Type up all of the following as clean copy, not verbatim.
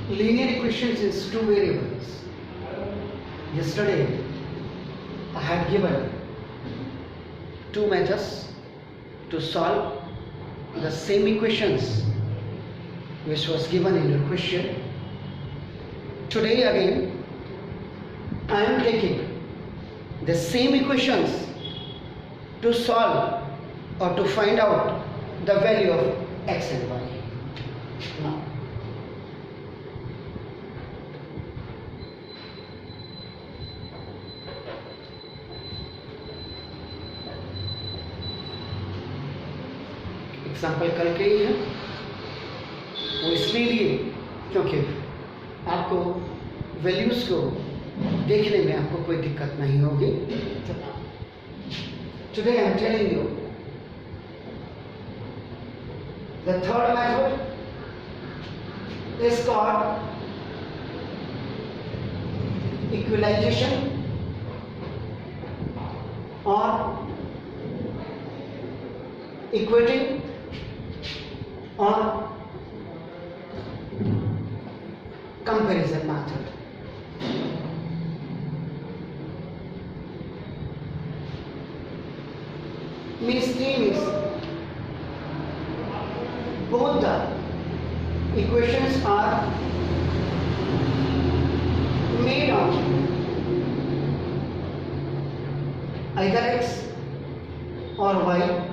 Linear equations is two variables. Yesterday I had given two methods to solve the same equations which was given in your question. Today again I am taking the same equations to solve or to find out the value of x and y. Now, example कल के ही है, वो इसलिए लिए क्योंकि आपको values को देखने में आपको कोई दिक्कत नहीं होगी. Today I am telling you the third method is called equalization or equating or comparison method. Means both the equations are made of either x or y.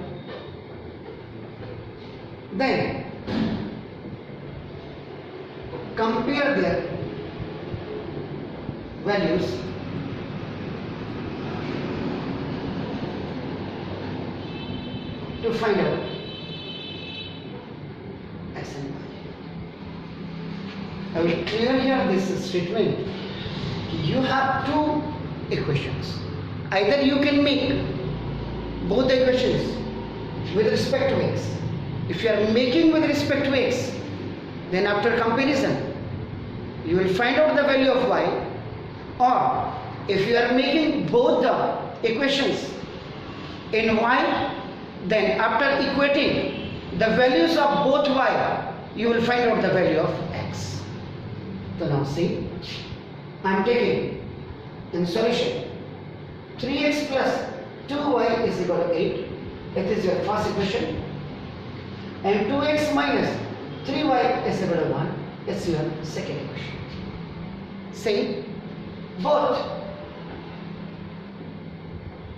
Then compare their values to find out x and y. I will clear here this statement. You have two equations. Either you can make both the equations with respect to x. If you are making with respect to x, then after comparison you will find out the value of y. Or if you are making both the equations in y, then after equating the values of both y, you will find out the value of x. So now see, I am taking in solution 3x plus 2y is equal to 8. It is your first equation. And 2x minus 3y is equal to 1. It's your second equation. See, both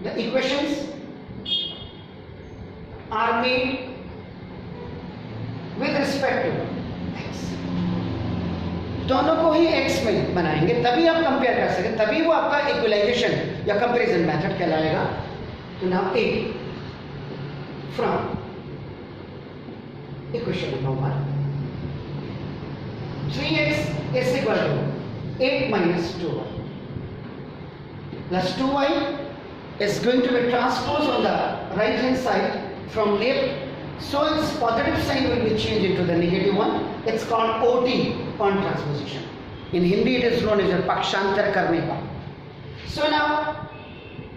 the equations are made with respect to x. दोनों को ही x में बनाएंगे तभी आप compare कर सकें, तभी वो आपका इक्वलाइजेशन या कंपैरिजन मेथड कहलाएगा. तो now A from equation number 1, 3x is equal to 8 minus 2y plus 2y is going to be transposed on the right hand side from left, so its positive sign will be changed into the negative one. It's called OT, on transposition. In Hindi it is known as a pakshantar karne ka. So now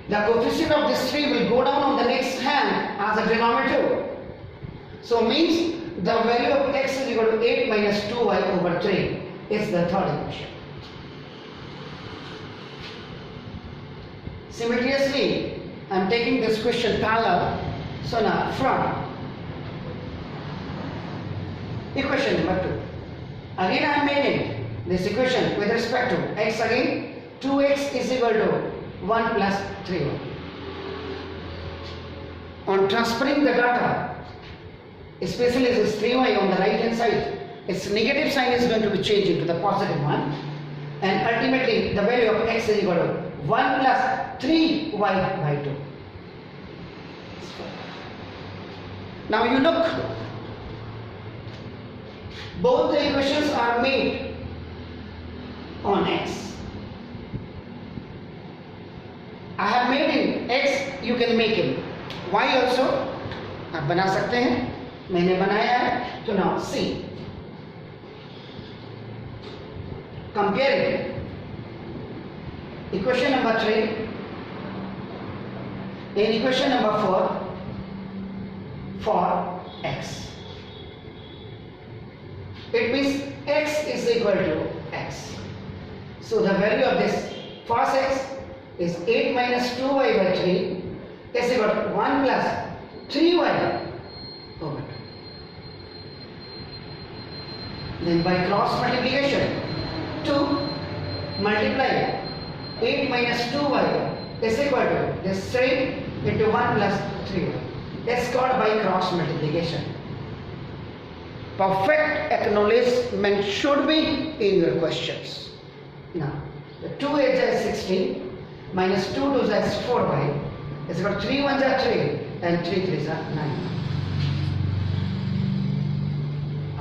the coefficient of this 3 will go down on the next hand as a denominator. So means the value of x is equal to 8 minus 2y over 3 is the third equation. Simultaneously, I am taking this question parallel. So now from equation number 2, again I am making this equation with respect to x again. 2x is equal to 1 plus 3y. On transferring the data, especially this 3y on the right hand side, its negative sign is going to be changed into the positive one, and ultimately the value of x is equal to 1 plus 3y by 2. Now you look, both the equations are made on x. I have made in x, you can make in y also. आप बना सकते हैं, मैंने बनाया है. तो now see, comparing equation number 3 in equation number 4 for x. It means x is equal to x. So the value of this first x is 8 minus 2y by 3 is equal to 1 plus 3y over 2. Then by cross multiplication, 2 multiply 8 minus 2y is equal to this 3 into 1 plus 3y. That's called by cross multiplication. Perfect acknowledgement should be in your questions. Now, the 2 8s is 16 minus 2 2s is 4y is equal to 3 1s are 3 and 3 3s are 9.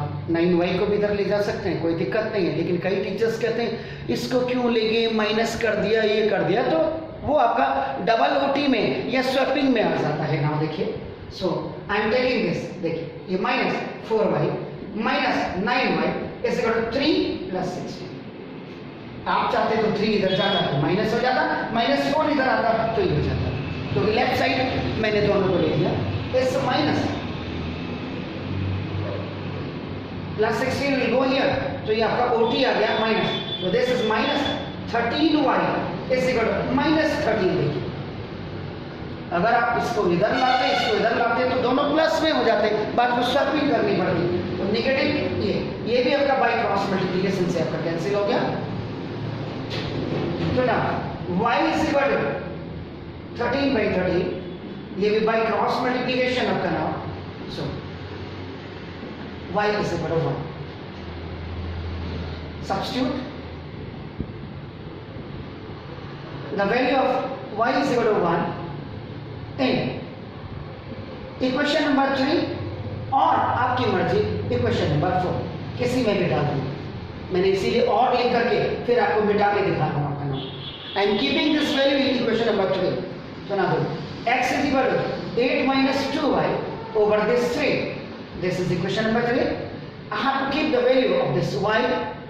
आप 9y को भी इधर ले जा सकते हैं, कोई दिक्कत नहीं है, लेकिन कई टीचर्स कहते हैं इसको क्यों ले गए, माइनस कर दिया, ये कर दिया, तो वो आपका डबल ओटी में या स्वैपिंग में आ जाता है. ना देखिए, so I am taking this, देखिए ये minus 4y minus 9y is equal to 3 plus 16. आप चाहते तो 3 इधर जाता तो माइनस हो जाता, माइनस 4 इधर आता तो ये हो जाता. तो लेफ्ट साइड मैंने दोनों को ले लिया, इस minus plus 16 will go here, तो ये आपका ओटी आ गया माइनस. तो this is minus 13y is equal to minus 13. देखिए अगर आप इसको इधर लाते, इसको इधर लाते तो दोनों प्लस में हो जाते, बात को स्वैपिंग करनी पड़ती. तो नेगेटिव ये भी आपका बाय क्रॉस मल्टीप्लिकेशन से आपका कैंसिल हो गया. तो ना y is equal to 13 by 13, ये भी बाय क्रॉस मल्टीप्लिकेशन आपका नाम. So y is equal to 1. Substitute the value of y is equal to 1 in equation number 3 और आपकी मर्जी इक्वेशन नंबर 4 किसी में भी डाल दूंगा. मैंने इसीलिए और लिख करके फिर आपको मिटा के दिखा रहा हूँ आपका नाम. I am keeping this value in equation number 3. तो ना दो x is equal to 8 minus 2y over this 3. This is equation number 3. I have to keep the value of this y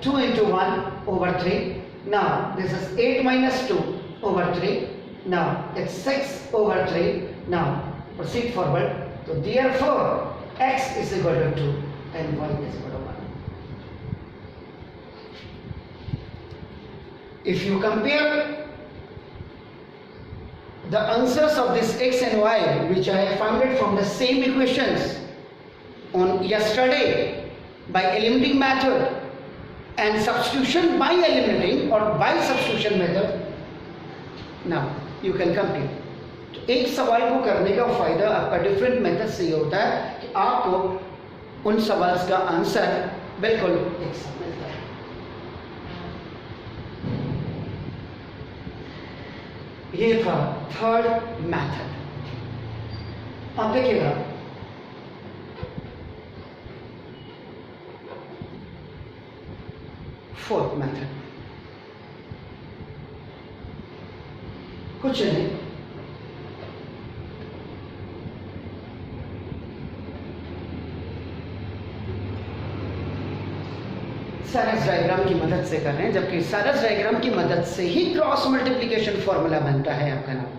2 into 1 over 3. Now this is 8 minus 2 over 3. Now it's 6 over 3. Now proceed forward. So therefore x is equal to 2 and y is equal to 1. If you compare the answers of this x and y which I have found it from the same equations on yesterday by eliminating method and substitution by eliminating or by substitution method, now you can compare. तो एक सवाल को करने का फायदा आपका different method से ये होता है कि आपको उन सवाल का आंसर बिल्कुल एक साथ मिलता है. ये था थर्ड मेथड. अब देखिएगा फोर्थ मेथड. कुछ नहीं, सारस डायग्राम की मदद से कर रहे हैं, जबकि सारस डायग्राम की मदद से ही क्रॉस मल्टीप्लिकेशन फॉर्मूला बनता है आपका नाम.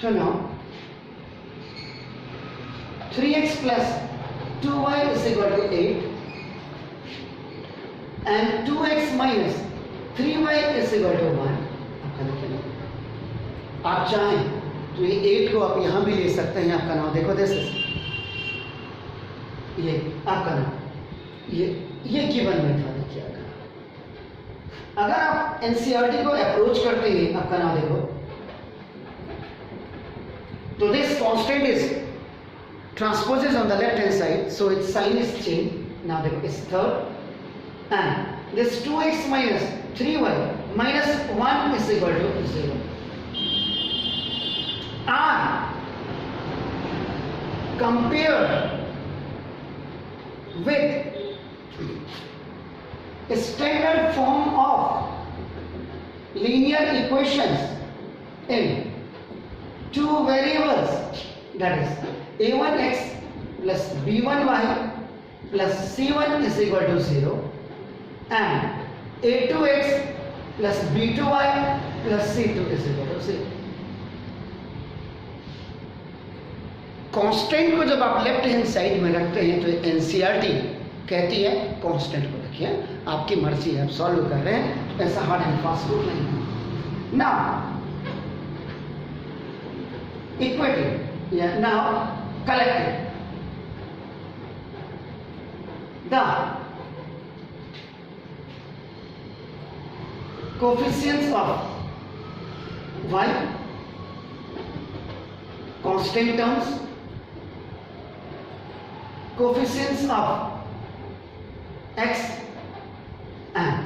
तो now 3x plus 2y is equal to 8 and 2x minus 3y is equal to 1. आपका देखिए, आप चाहें तो ये 8 को आप यहां भी ले सकते हैं. आपका नाम देखो, दिस इज ये आपका नाम, ये गिवन मेथड देखिए. अगर आप एनसीईआरटी को अप्रोच करते हैं, आपका नाम देखो, तो this constant is transposes on the left hand side, so its sign is changed. Now देखो, it's third and this 2x minus 3y minus 1 is equal to 0. And compared with a standard form of linear equations in two variables, that is a1x plus b1y plus c1 is equal to 0 and a2x plus B2y plus C2 is equal to C। Constant को जब आप left hand side में रखते हैं तो NCERT कहती है constant को रखिए, आपकी मर्जी है, आप सॉल्व कर रहे हैं, ऐसा हार्ड एंड फास्ट रूल नहीं है। नाउ इक्वेटिव या now collective the coefficients of y constant terms, coefficients of x and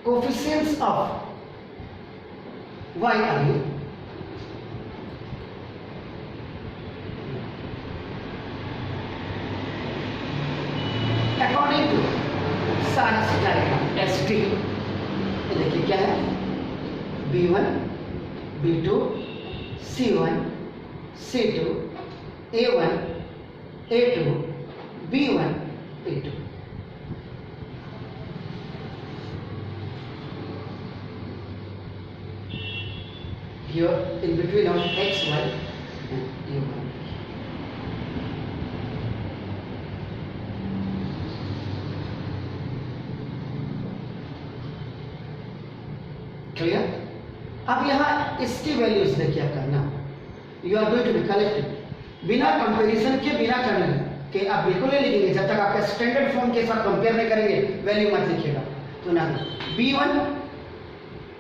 coefficients of y are here. According to Saras diagram ST, देखिए क्या है, B1, B2, C1, C2, A1, A2, B1, A2. Here in between of X, Y and A1. Clear? अब यहाँ इसकी values देखिए करना, you are going to be collective बिना comparison के, बिना करने के आप बिल्कुल नहीं लिखेंगे जब तक आपका स्टैंडर्ड फॉर्म के साथ कंपेयर नहीं करेंगे, वैल्यू मत लिखिएगा। तो ना B1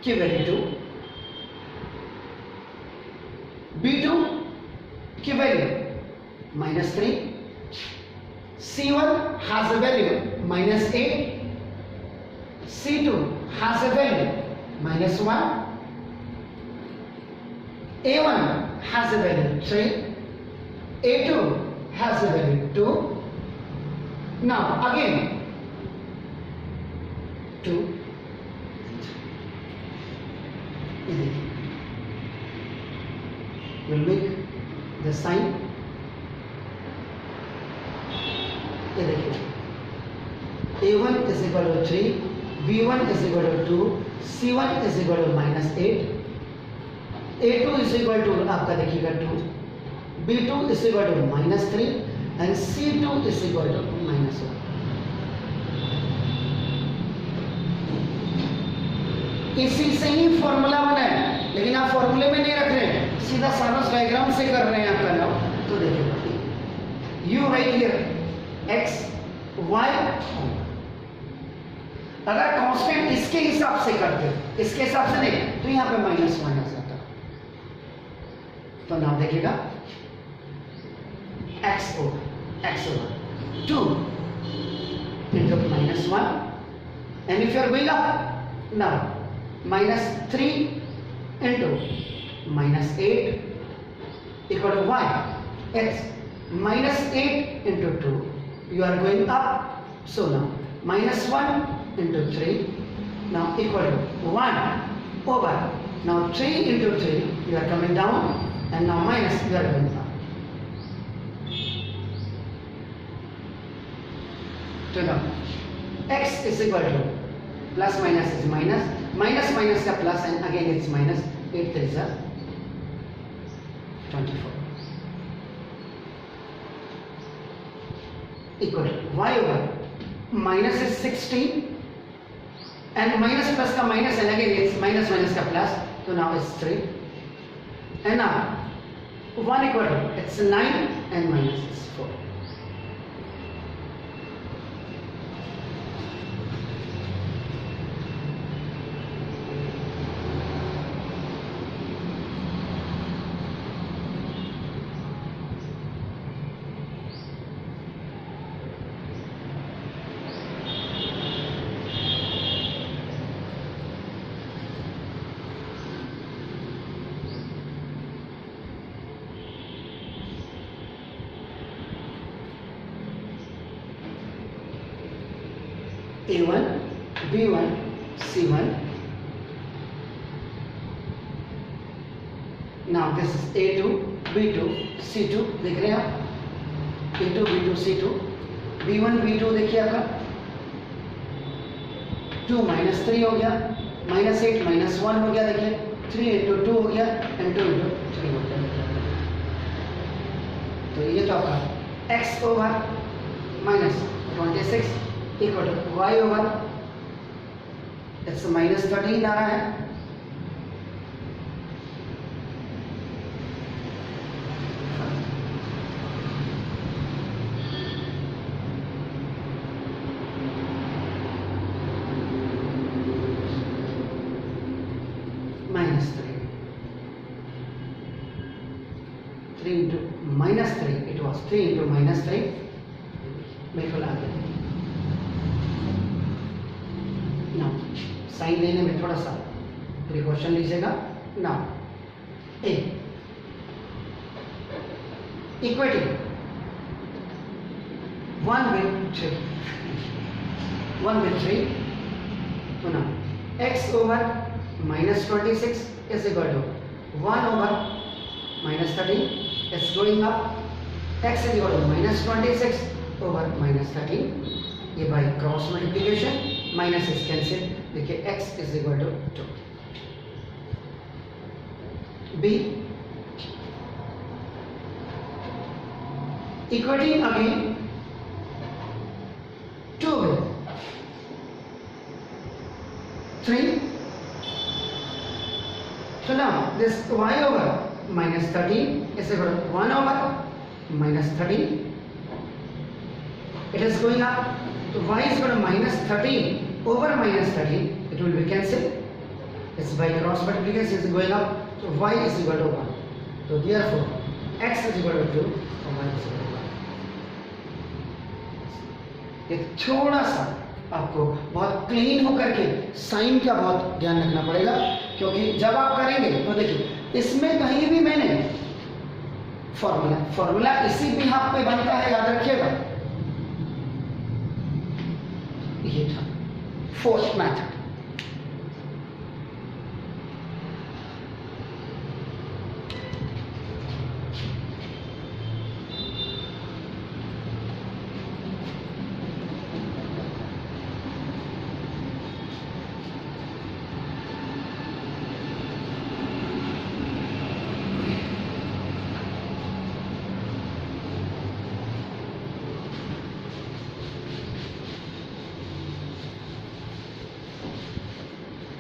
की वैल्यू 2, B2 की value -3, C1 has a value -8, C2 has a value -1, A1 has a value 3, A2 has a value 2. Now again 2, we'll make the sign, ये देखिए A1 is equal to 3, B1 is equal to 2, C1 is equal to -8, A2 is equal to आपका देखिएगा 2, B2 is equal to -3 and C2 is equal to -1. इसी से ही formula बना है, लेकिन आप फॉर्मूले में नहीं रख रहे हैं, सीधा सारस डायग्राम से कर रहे हैं आपका नाम। तो देखिए you right here x y, अगर कांस्टेंट इसके हिसाब से करते, इसके हिसाब से नहीं तो यहाँ पे -1 आ जाता। तो नाम देखिएगा x over 2 into -1, and if you are going up now -3 into -8 equal to y, x -8 into 2, you are going up, so now -1 into 3 now equal to 1 over, now 3 into 3 you are coming down, and now minus you are going up. So now x is equal to plus minus is minus, minus minus का plus, and again it's minus, 8 3 is 24 equal to y over minus is 16 and minus plus का minus, and again it's minus minus का plus, so now it's 3, and now 1 equal to it's 9 and minus is 4. A1, B1, C1. Now this is A2, B2, C2. देख रहे हैं आप? A2, B2, C2. B1, B2 देखिए आपका 2 - 3 हो गया, -8 -1 हो गया, देखिए 3 इंटू 2 हो गया एंड 2 इंटू 3 हो गया। तो ये तो आपका x over -26 equal to y over -13 आ रहा है। -3 into -3, it was 3 into -3 बिल्कुल आ गया। नाउ साइन लेने में थोड़ा सा प्रिकॉशन लीजिएगा। नाउ ए इक्वेटिंग 1 with 3 तो now x over -26 is equal to 1 over -13 is going up, x is equal to -26 over -13, ये by cross multiplication minus is cancel, देखिए x is equal to 2। b equating again 2 with 3, so now this y over -13 is equal to 1 over -13, it is going up, so y is equal to -13 over -13, it will be cancelled, it's by cross multiplication is going up, so y is equal to 1, so therefore x is equal to 2 और y is equal to 1। ये थोड़ा सा आपको बहुत clean होकर के sign का बहुत ध्यान रखना पड़ेगा, क्योंकि जब आप करेंगे तो देखिए इसमें कहीं भी मैंने फॉर्मूला इसी बिहाफ पे बनता है, याद रखिएगा। ये था फोर्थ मेथड।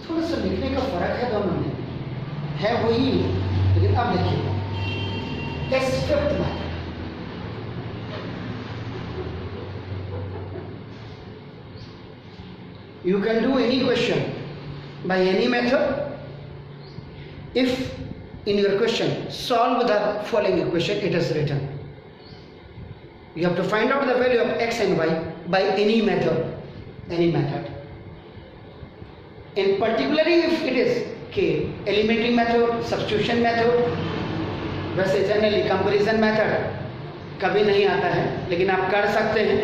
थोड़ा सा लिखने का फर्क है दोनों में, है वही, लेकिन अब देखिए इस fifth method, you can do any question by any method if in your question solve the following equation, it is written you have to find out the value of x and y by any method, and particularly if it is के elementary method, substitution method, वैसे generally comparison method कभी नहीं आता है, लेकिन आप कर सकते हैं।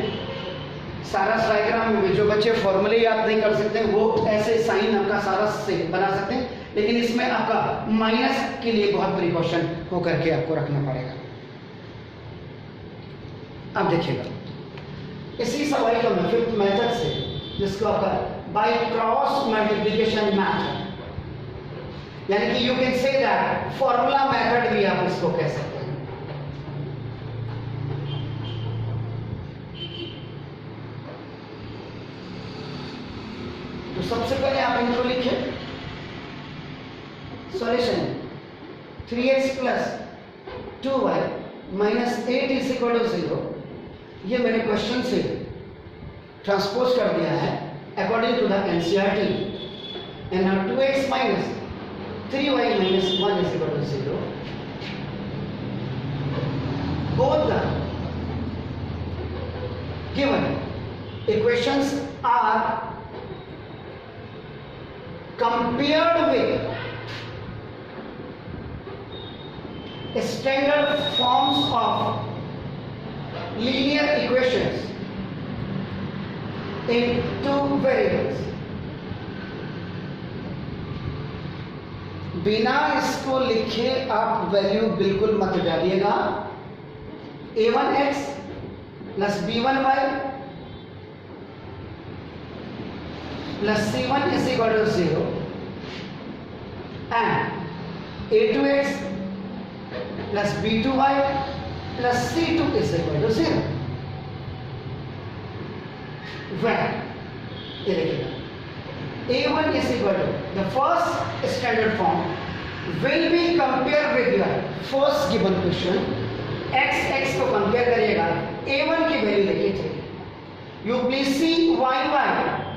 सारा डायग्राम में जो बच्चे फॉर्मूले याद नहीं कर सकते वो ऐसे साइन आपका सारा से बना सकते हैं, लेकिन इसमें आपका माइनस के लिए बहुत प्रिकॉशन होकर के आपको रखना पड़ेगा। अब देखिएगा इसी सवाल का मैं फिफ्थ मेथड से, जिसको आपका बाय क्रॉस मल्टीप्लिकेशन मेथड, यानी कि you can say that formula method भी आप इसको कह सकते हैं। तो सबसे पहले आप इनको लिखिए, solution 3x plus 2y minus 8 is equal to 0, ये मैंने क्वेश्चन से ट्रांसपोज कर दिया है according to the NCERT, and now 2x minus 3y minus 1 is equal to 0. Both the given equations are compared with standard forms of linear equations in two variables. बिना इसको लिखे आप वैल्यू बिल्कुल मत डालिएगा। a1x plus b1y plus c1 is equal to 0 and a2x plus b2y plus c2 is equal to 0. Where? ये देखिएगा, a1 is equal to the first standard form will be compared with your first given question. x को compare करिएगा, a1 की value देखिए 3. You please see y.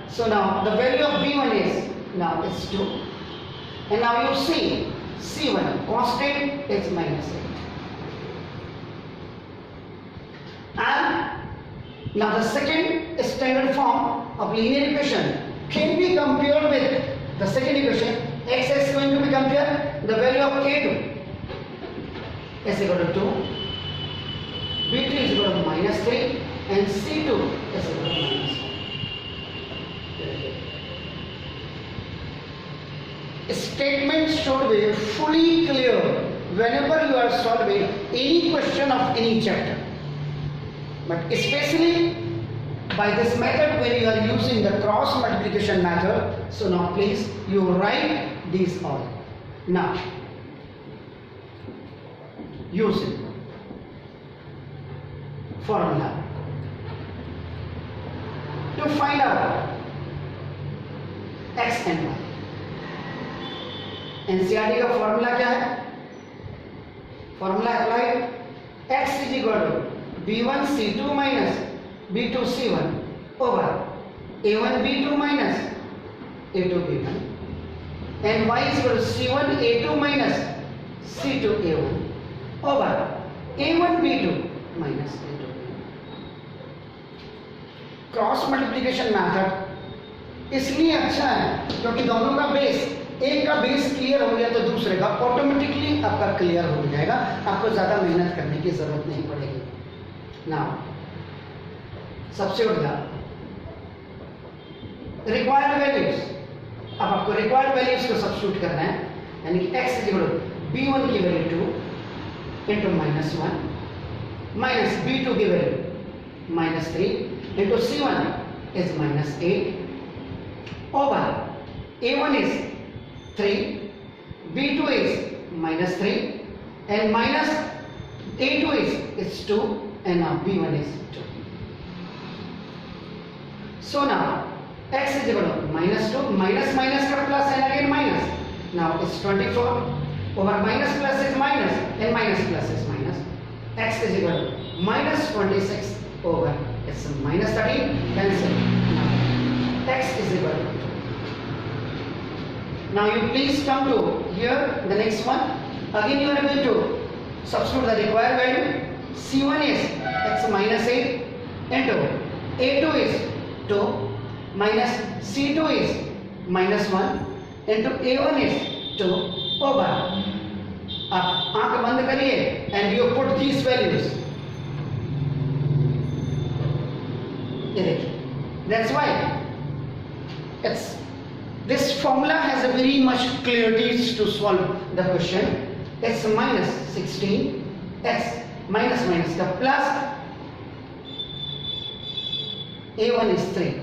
So now the value of b1 is now it's 2, and now you see c1 constant is -8. And now the second standard form of linear equation can be compared with the second equation. X is going to be compared, the value of a2 is equal to 2, b2 is equal to -3, and c2 is equal to -1. Statements should be fully clear whenever you are solving any question of any chapter, but especially by this method when you are using the cross multiplication method. So now please you write these all. Now using formula to find out x and y. NCERT का formula क्या है? Formula applied x is equal to b1 c2 minus b2 c1 over a1 b2 minus a2 b1 and y is equal to c1 a2 minus c2 a1 over a1 b2 minus a2 b1. Cross multiplication method इसलिए अच्छा है क्योंकि दोनों का base, एक का base clear हो गया तो दूसरे का ऑटोमेटिकली आपका क्लियर हो जाएगा, आपको ज्यादा मेहनत करने की जरूरत नहीं पड़ेगी. नाउ सबसे बढ़िया रिक्वायर्ड वैल्यूज, अब आपको रिक्वायर्ड वैल्यूज को सब्स्टिट्यूट करना है, यानी कि x is equal to b1 की वैल्यू 2 इंटू -1 माइनस b2 की value -3 into c1 is -8 over a1 is 3, b2 is -3, and minus a2 is 2, and now b1 is 2. So now x is equal to -2, minus का plus and again minus. Now it's 24 over minus plus is minus and minus plus is minus. X is equal to -26 over it's -13 cancel. Now x is equal to 2. Now you please come to here the next one. Again you are going to substitute the required value. C1 is x -8 into A2 is 2 minus C2 is -1 into A1 is 2 over. आप आंख बंद करिए and you put these values. ये देखिए. That's why it's this formula has a very much clarity to solve the question. X minus 16, x minus the plus a1 is 3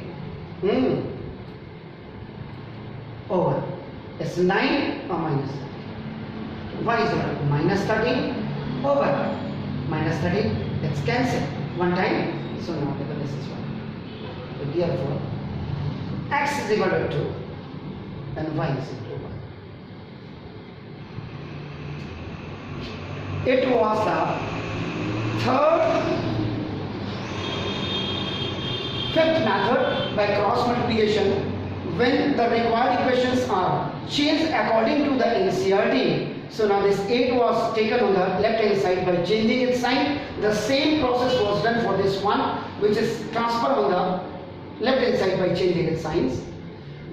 over it's 9 or minus y is equal to -13 over -13. It's cancelled one time, so now this is 1. So therefore x is equal to 2 and y is equal to 1. It was the fifth method by cross multiplication when the required equations are changed according to the NCERT. So now this 8 was taken on the left hand side by changing its sign. The same process was done for this one, which is transferred on the left hand side by changing its signs.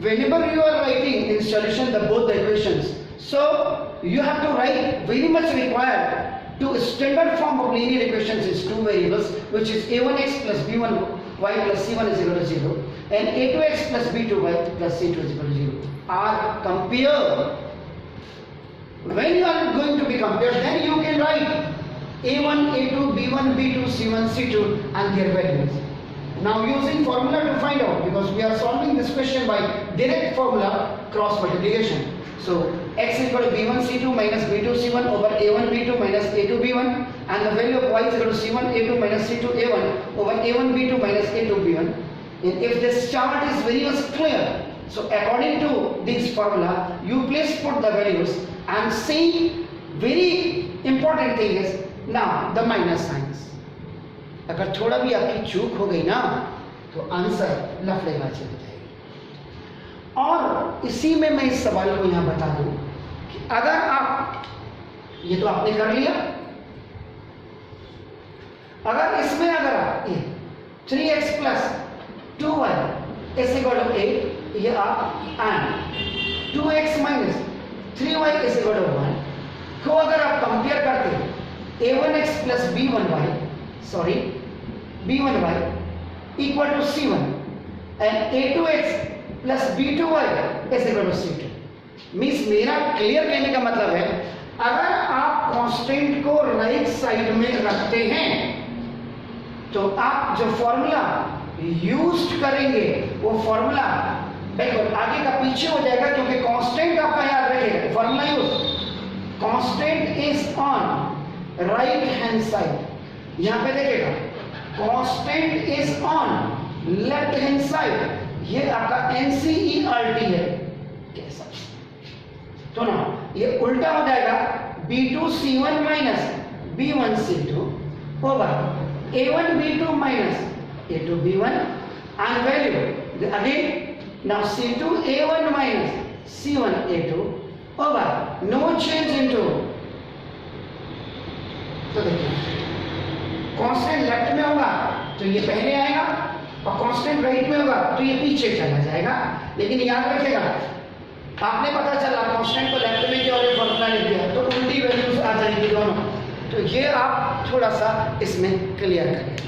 Whenever you are writing in solution both the equations, so you have to write very much required to standard form of linear equations is two variables, which is a1x plus b1y plus c1 is equal to 0 and a2x plus b2y plus c2 is equal to 0 are compared. When you are going to be compared, then you can write a1, a2, b1, b2, c1, c2 and their values. Now using formula to find out, because we are solving this question by direct formula cross multiplication. So x is equal to b1 c2 minus b2 c1 over a1 b2 minus a2 b1, and the value of y is equal to c1 a2 minus c2 a1 over a1 b2 minus a2 b1. And if this chart is very much clear, so according to this formula you please put the values and see. Very important thing is now the minus signs. अगर थोड़ा भी आपकी चूक हो गई ना तो answer लफड़ेबाजी हो जाएगी। और इसी में मैं इस सवाल को यहां बता दूं कि अगर आप, ये तो आपने कर लिया, अगर इसमें अगर आप ये 3x plus 2y is equal to 8, ये आप and 2x minus 3y is equal to 1 को अगर आप कंपेयर करते हैं a1x plus b1y equal to c1 and a2x plus b2y is equal to c2, means मेरा क्लियर कहने का मतलब है अगर आप कांस्टेंट को राइट साइड में रखते हैं तो आप जो फॉर्मूला यूज करेंगे वो फॉर्मूला बिल्कुल आगे का पीछे हो जाएगा, क्योंकि कांस्टेंट आपका याद रखेगा। Formula use constant is on right hand side, यहां पे देखिएगा constant is on left hand side, ये आपका NCERT है कैसा, तो ना ये उल्टा हो जाएगा B2C1 minus B1C2 over A1B2 minus A2B1 and value again now C2A1 minus C1A2 over no change into, तो देखिए कांस्टेंट लेफ्ट में होगा तो ये पहले आएगा और कांस्टेंट राइट में होगा तो ये पीछे चला जाएगा। लेकिन याद रखिएगा आपने पता चला कांस्टेंट को लेफ्ट में किया और ये फॉर्मूला लिख दिया तो उल्टी वैल्यूज आ जाएंगी दोनों, तो ये आप थोड़ा सा इसमें क्लियर करें।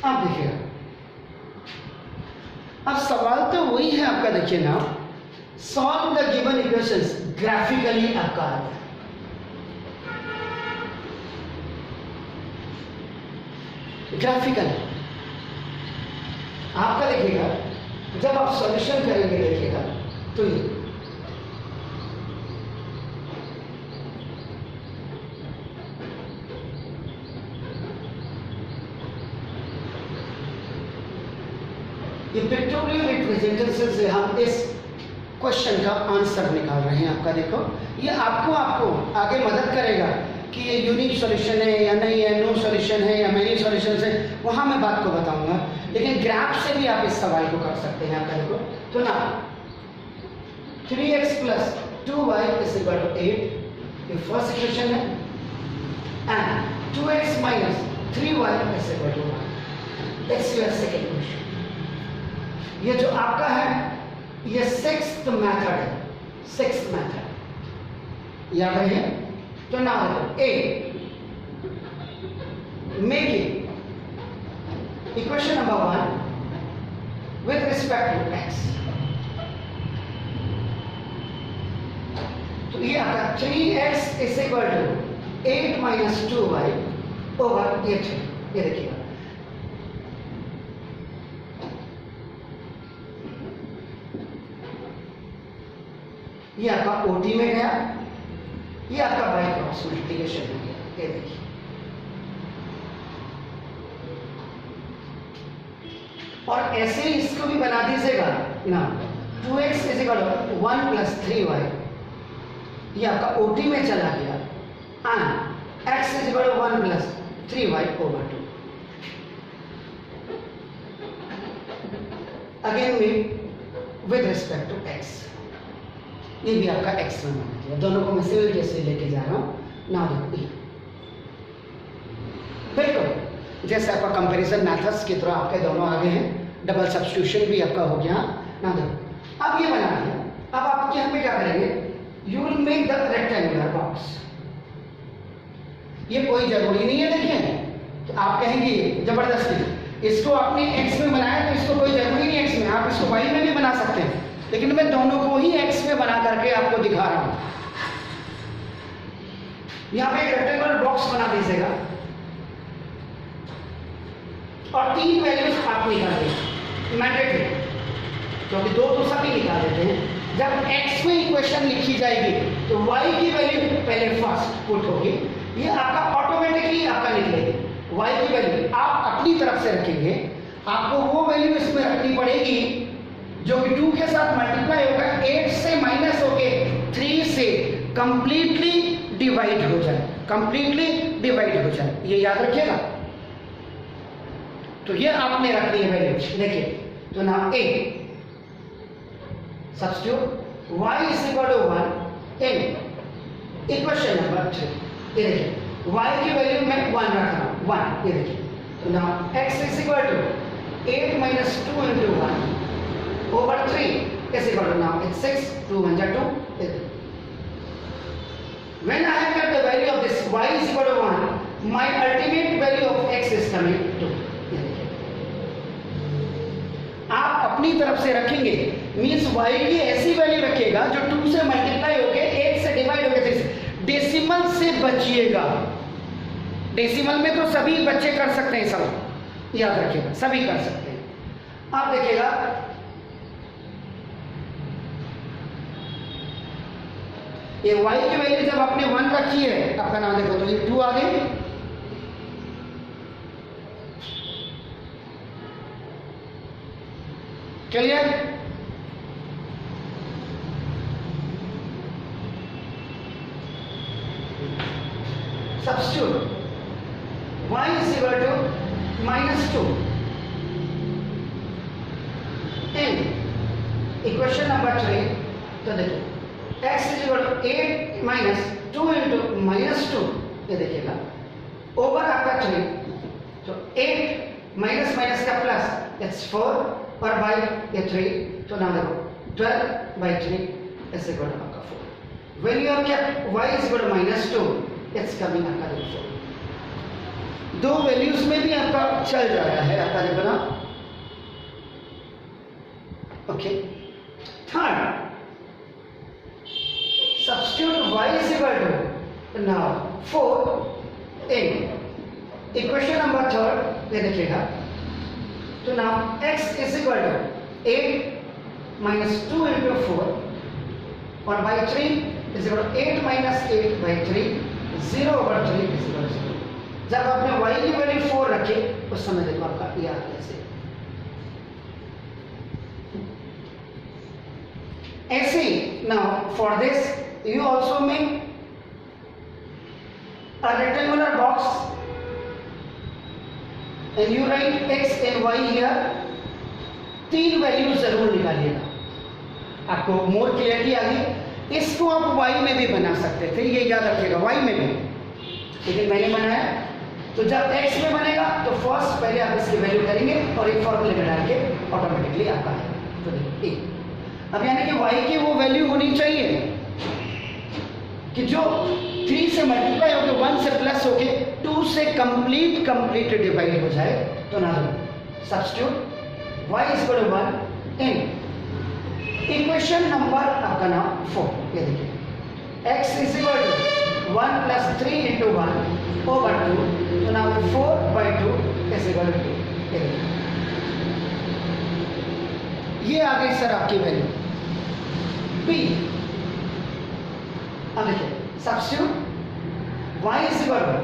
अब देखिएगा, अब सवाल तो वही है आपका, देखिए ना solve the given equations graphically आपका आ गया। ग्राफिकल आपका देखिएगा जब आप सॉल्यूशन करेंगे देखिएगा तो ये पिक्टोरियल रिप्रेजेंटेशन से हम इस क्वेश्चन का आंसर निकाल रहे हैं। आपका देखो ये आपको आगे मदद करेगा कि ये यूनिक सॉल्यूशन है या नहीं है, नो सॉल्यूशन है या मैनी सॉल्यूशन है, वहां मैं बात को बताऊंगा। लेकिन ग्राफ से भी आप इस सवाल को कर सकते हैं। आपका देखो तो ना 3x plus 2y is equal to 8, ये फर्स्ट इक्वेशन है, and 2x minus 3y is equal to 1, that's your second question. ये जो आपका है ये सिक्स्थ मेथड है, सिक्स्थ मेथड याद रहे। तो now a make equation number 1 with respect to x, तो ये आपका 3x is equal to 8 minus 2y over 8, ये देखिएगा ये आपका ओटी में गया, ये आपका बाय क्रॉस मल्टीप्लिकेशन में गया। ये देखिए और ऐसे ही इसको भी बना दीजिएगा ना, 2x is equal to 1 plus 3y, ये आपका OT में चला गया, and x is equal to 1 plus 3y over 2। Again में विद रिस्पेक्ट टू x, ये भी आपका x में बना दिया। दोनों को मैं सिविल जैसे लेके जा रहा हूँ ना, देखो बिल्कुल जैसे आपका कंपैरिजन मेथड्स की तरह आपके दोनों आगे हैं, डबल सब्स्टिट्यूशन भी आपका हो गया ना। देखो अब ये बना दिया, अब आप यहाँ पे क्या करेंगे, you will make the rectangular box. ये कोई जरूरी नहीं है, देखिए तो आप कहेंगे जबरदस्ती इसको आपने x में बनाया तो इसको कोई जरूरी नहीं x में, आप इसको y में भी बना सकते हैं, लेकिन मैं दोनों को ही x में बना करके आपको दिखा रहा हूं। यहां पे एक रेक्टेंगुलर बॉक्स बना दीजिएगा और 3 वैल्यूज आप निकाल देंगे मैंडेटरी, क्योंकि 2 तो सभी निकाल देते हैं। जब x में इक्वेशन लिखी जाएगी तो y की वैल्यू पहले फर्स्ट पुट होगी, ये आपका ऑटोमेटिकली आपका निकलेगी। y की वैल्यू आप अपनी तरफ से रखेंगे, आपको वो वैल्यू इसमें रखनी पड़ेगी जो कि 2 के साथ मल्टीप्लाई होगा, 8 से माइनस होके 3 से कंप्लीटली डिवाइड हो जाए, कंप्लीटली डिवाइड हो जाए, ये याद रखिएगा। तो ये आपने रखनी है वैल्यू, देखिए तो ना a substitute y is equal to 1 in equation number 3, ये देखिए y की वैल्यू मैं 1 रख रहा हूं, 1, ये देखिए तो ना x is equal to 8 minus 2 into 1 over 3 is equal to, now it's 6, 2 1 is 2. When I have kept the value of this y is equal to 1, my ultimate value of x is coming 2. आप अपनी तरफ से रखेंगे, means y की ऐसी value रखिएगा जो 2 से मल्टीप्लाई होके 8 से डिवाइड होके 3 से, डेसिमल से बचिएगा। डेसिमल में तो सभी बच्चे कर सकते हैं, सब याद रखिएगा, सभी कर सकते हैं। आप देखिएगा ये y की वैल्यू जब आपने 1 रखी है, आपका नाम देखो तो ये 2 आ गई, clear? Substitute y is equal to -2 in equation number 3, तो देखिए x is equal to 8 minus 2 into -2, ये देखिएगा ओवर आपका 3, तो 8 माइनस माइनस का प्लस इट्स 4 और बाई ये 3, तो ना देखो 12 by 3 is equal to आपका 4। when you have kept y is equal to -2, it's coming आपका देखो 4। दो वैल्यूज में भी आपका चल रहा है, आपका देखो ना, okay. Third substitute y is equal to now 4 in equation number 3, ये देखिएगा तो now x is equal to 8 minus 2 into 4 और by 3 is equal to 8 minus 8 by 3, 0 over 3 is equal to 0। जब आपने y की वैल्यू 4 रखी उस समय देखो आपका ये आ गया ऐसे। ऐसे now for this you also make a rectangular box and you write x and y here। 3 value जरूर निकालिएगा, आपको मोर क्लियरिटी आ गई। इसको आप y में भी बना सकते थे, ये याद रखिएगा, y में भी, लेकिन मैंने बनाया तो जब x में बनेगा तो फर्स्ट पहले आप इसकी वैल्यू करेंगे और एक फॉर्मूले में डाल के ऑटोमेटिकली आपका है। तो देखिए अब यानी कि y की वो वैल्यू होनी चाहिए कि जो 3 से मल्टीप्लाई होकर 1 से प्लस होके 2 से कंप्लीट डिवाइड हो जाए। तो ना substitute y is equal to 1 in equation number आपका नाम 4, ये देखिए x is equal to 1 plus 3 into 1 over 2, तो now 4 by 2 is equal to 2, ये देखिए ये आ गई सर आपकी वैल्यू b। अब देखिए substitute y is equal to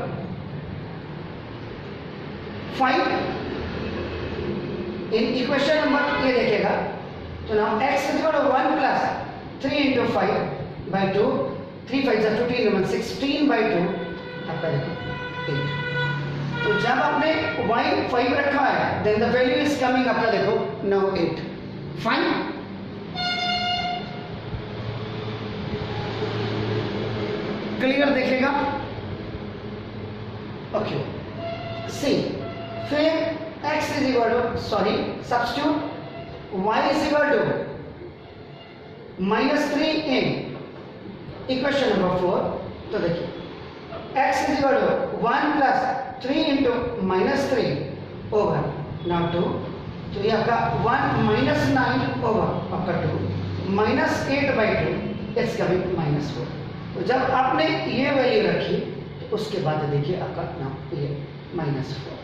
5 in equation number ये देखिएगा, तो now x is equal to 1 plus 3 into 5 by 2, 3 5 जा 2 16 by 2 आपका देखो 8। तो जब आपने y 5 रखा है then the value is coming आपका देखो नाउ 8। फाइन, क्लियर देखिएगा, ओके। सी फिर x is equal to sorry substitute y is equal to -3 in equation number 4। तो देखिए x is equal to 1 plus 3 into -3 over now 2, तो ये आपका 1 -9 over आपका 2 -8 by 2 इट्स कमिंग -4। तो जब आपने ये वैल्यू रखी तो उसके बाद देखिए आपका नाउ ये -4।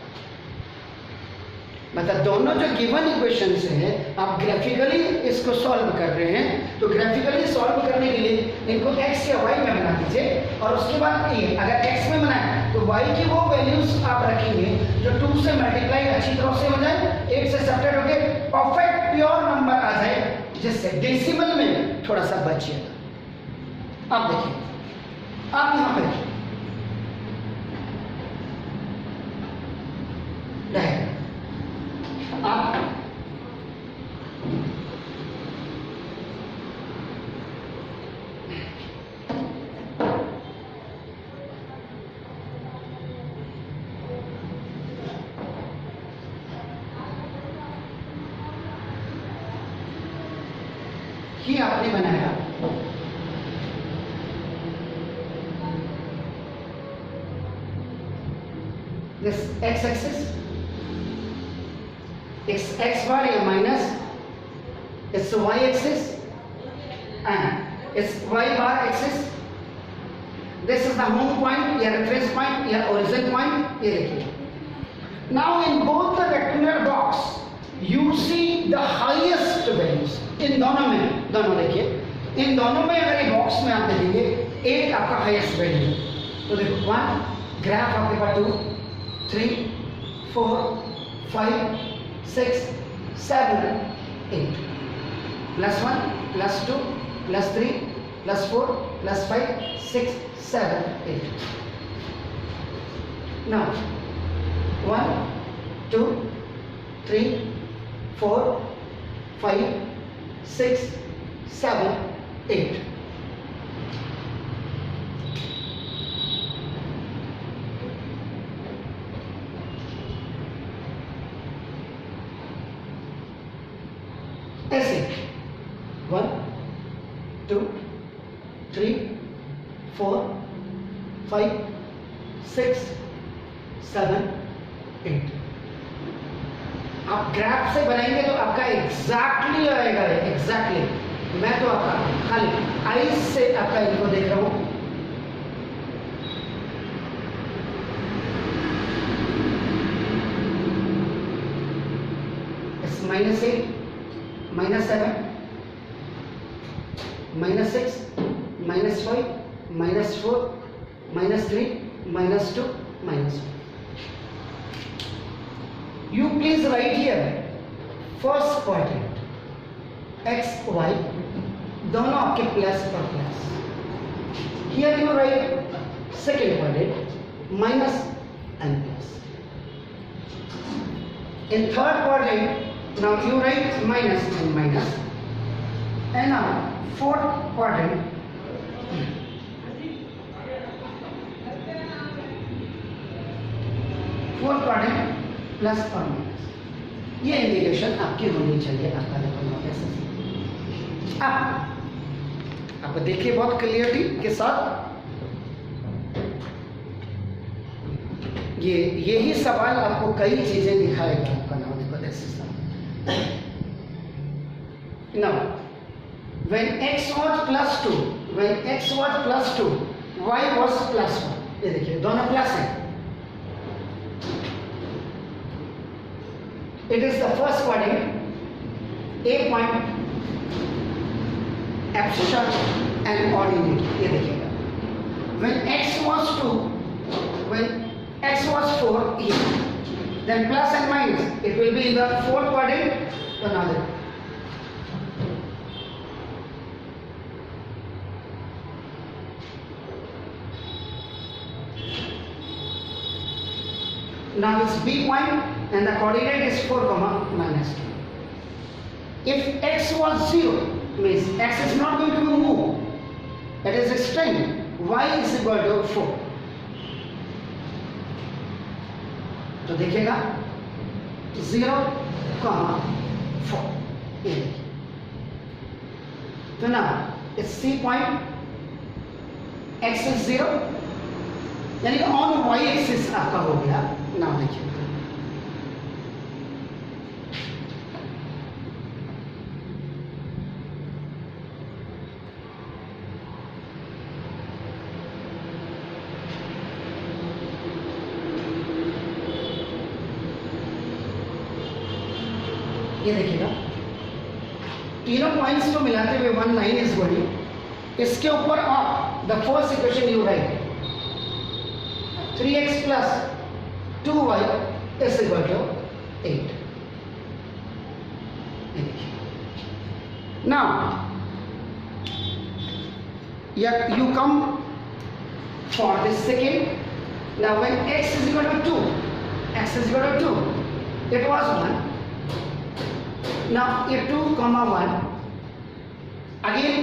मतलब दोनों जो गिवन इक्वेशंस हैं आप ग्राफिकली इसको सॉल्व कर रहे हैं, तो ग्राफिकली सॉल्व करने के लिए इनको x या y में बना दीजिए और उसके बाद ये अगर x में बनाए तो y की वो वैल्यूज आप रखेंगे जो 2 से मल्टीप्लाई अच्छी तरह से हो जाए, 8 से सब्ट्रैक्ट होके परफेक्ट प्योर नंबर आ जाए, जिससे डेसिमल में थोड़ा सा बचिएगा। आप देखिए, आप यहां पे आप ये आपने बनाया this x axis, x bar या minus, it's y axis and it's y bar axis. This is the home point या reference point या origin point, ये देखिए। Now in both the rectangular box you see the highest values। इन दोनों में, दोनों देखिए, इन दोनों में अगर ये बॉक्स में आप देखेंगे 8 आपका हाईएस्ट वैल्यू। तो देखो 1 ग्राफ आपके पास 2 3 4 5 6 7 8 +1 +2 +3 +4 +5 6 7 8। Now 1 2 3 4 5 6 7 8। ऐसे 1 2 3 4 5 6 7 8। आप ग्राफ से बनाएंगे तो आपका एग्जैक्टली आएगा, एग्जैक्टली। मैं तो आपका खाली आईज से आपका इनको देख रहा हूं। It's -8 -7 -6 -5 -4 -3 -2 -1। You please write here first quadrant x y दोनों आपके प्लस और plus. Here you write second quadrant minus and plus. In third quadrant now you write minus and minus, and now fourth quadrant plus और minus. ये indication आपकी होनी चाहिए आपका देखो नोटिस। आप देखिए बहुत क्लियरिटी के साथ, यही सवाल आपको कई चीजें दिखाएगा आपका नाम देखो this is now when x was +2 y was +1। ये देखिए दोनों प्लस है। It is the first quadrant, a point, abscission and ordinate। ये देखिएगा when x was 2, when x was 4 here, then plus and minus, it will be in the fourth quadrant, another. Now it's B point and the coordinate is 4 comma minus 2. If x was 0, means x is not going to be moved, that is a string, y is equal to 4. तो देखिएगा 0, 4 ये देखिए. तो ना इस C point x is 0 यानी कि on y axis आपका हो गया. ना देखिए ये देखिएगा तीनों पॉइंट्स को मिलाते हुए 1 लाइन इज गोइंग. इसके ऊपर आप the first equation you right 3x plus 2y is equal to 8. Now you come for the second. Now when x is equal to 2, x is equal to 2, it was 1. Now if 2 comma 1, again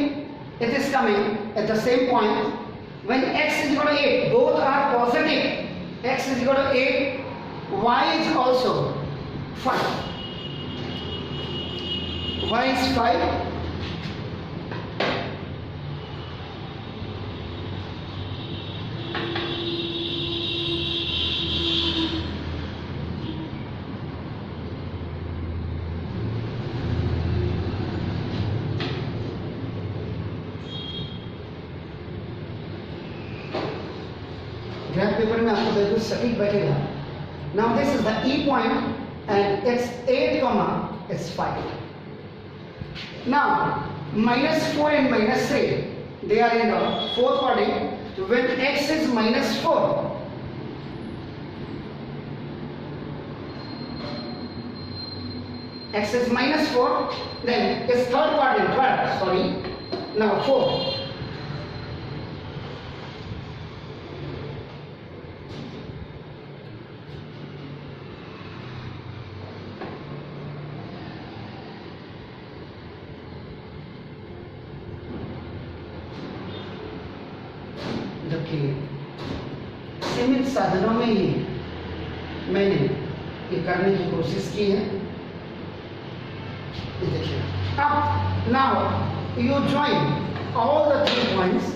it is coming at the same point. When x is equal to 8, both are positive. X is equal to 8, y is also 5. Y is 5. Graph paper में आपको बिल्कुल सटीक बैठेगा. Now this is the E point and it's 8 comma it's 5. Now minus 4 and minus 3 they are in the fourth quadrant. When x is minus 4, x is minus 4, then it's third quadrant. Now 4. देखिए सीमित साधनों में ही मैंने ये करने की कोशिश की है. ये देखिए अब now you join all the 3 points.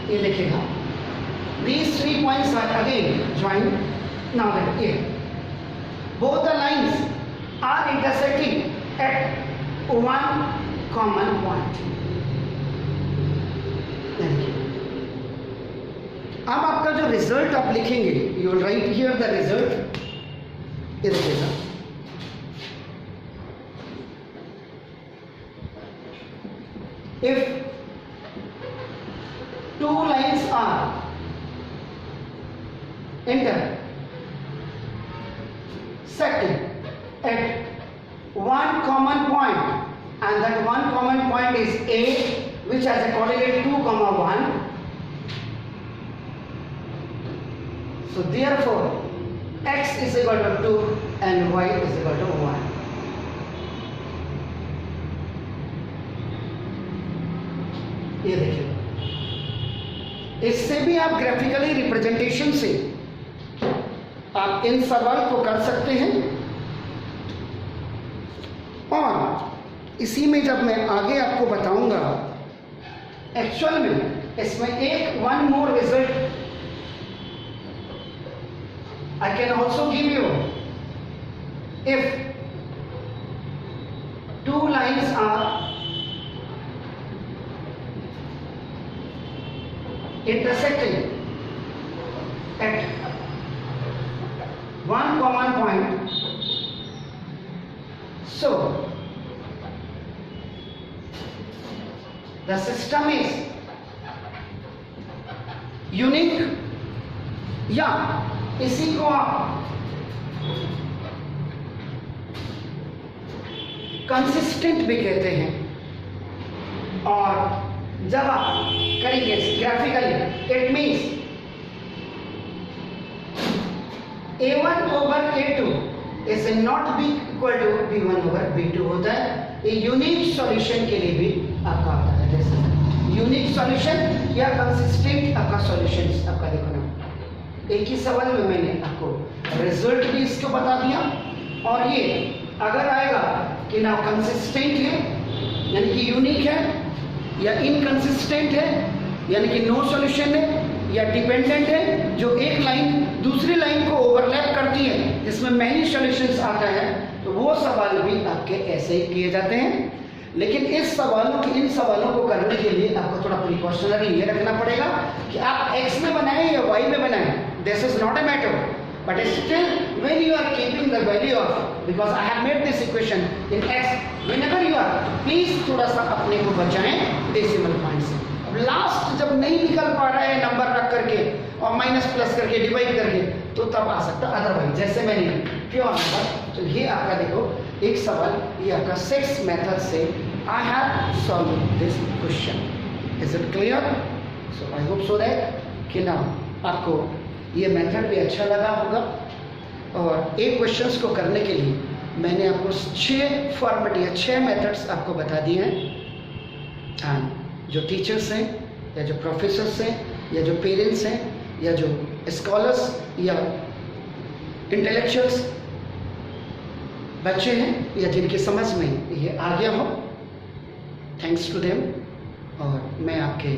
ये देखिएगा these 3 points are again joined. Now that here both the lines are intersecting at one common point. अब आपका जो रिजल्ट आप लिखेंगे, you will write here the result. ये देखिएगा if 2 lines are intersecting at one common point, and that one common point is A, which has a coordinate 2 comma 1. So therefore x is equal to 2 and y is equal to 1. ये देखिए इससे भी आप graphically representation से आप इन सवाल को कर सकते हैं. और इसी में जब मैं आगे आपको बताऊंगा एक्चुअल में इसमें एक one more result I can also give you. If 2 lines are intersecting one common point. So the system is unique, या इसी को आप कंसिस्टेंट भी कहते हैं। और जब आप करेंगे graphically, it means A1 over A2 is not be equal to B1 over B2 होता है। ये यूनिक सॉल्यूशन के लिए भी आपका आता है, जैसे यूनिक सॉल्यूशन या कंसिस्टेंट आपका सॉल्यूशन आपका। देखो ना, एक ही सवाल में मैंने आपको रिजल्ट भी इसको बता दिया, और ये अगर आएगा कि ना कंसिस्टेंट है यानी कि यूनिक है, या इनकंसिस्टेंट है यानी कि नो सॉल्यूशन है, या डिपेंडेंट है जो एक लाइन दूसरी लाइन को ओवरलैप करती है जिसमें मैनी सॉल्यूशंस आता है, तो वो सवाल भी आपके ऐसे ही किए जाते हैं। लेकिन इन सवालों को करने के लिए आपको थोड़ा प्रिकॉशनरी ये रखना पड़ेगा कि आप x में बनाएं या y में बनाएं, this is not a matter, but still when you are keeping the value of, because I have made this equation in x, whenever you are, please थोड़ा सा अपने को बचाएं डेसिमल पॉइंट से। अब लास्ट जब नहीं निकल पा रहा है नंबर रख करके और माइनस प्लस करके डिवाइड करके, तो तब आ सकता है अदरवाइज, जैसे मैंने प्योर नंबर। तो ये आपका देखो एक सवाल, ये आपका 6 मेथड से I have solved this question. Is it clear? So I hope so that कि ना आपको ये मेथड भी अच्छा लगा होगा। और एक क्वेश्चंस को करने के लिए मैंने आपको 6 फॉर्मेट या 6 मेथड्स आपको बता दिए हैं। एंड जो टीचर्स हैं या जो प्रोफेसर्स हैं या जो पेरेंट्स हैं या जो स्कॉलर्स या इंटेलेक्चुअल्स बच्चे हैं या जिनकी समझ में ये आ गया हो, थैंक्स टू देम। और मैं आपके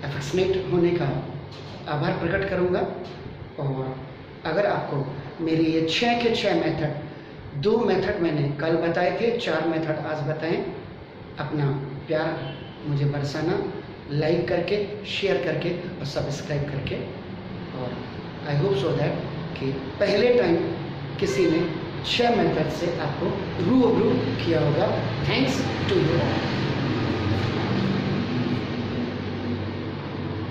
एफेक्शनेट होने का आभार प्रकट करूंगा। और अगर आपको मेरे ये 6 के 6 मेथड, 2 मेथड मैंने कल बताए थे, 4 मेथड आज बताएं, अपना प्यार मुझे बरसाना लाइक करके, शेयर करके और सब्सक्राइब करके। और आई होप सो दैट कि पहले टाइम किसी ने 6 मेथड से आपको रूबरू किया होगा। Thanks to you all.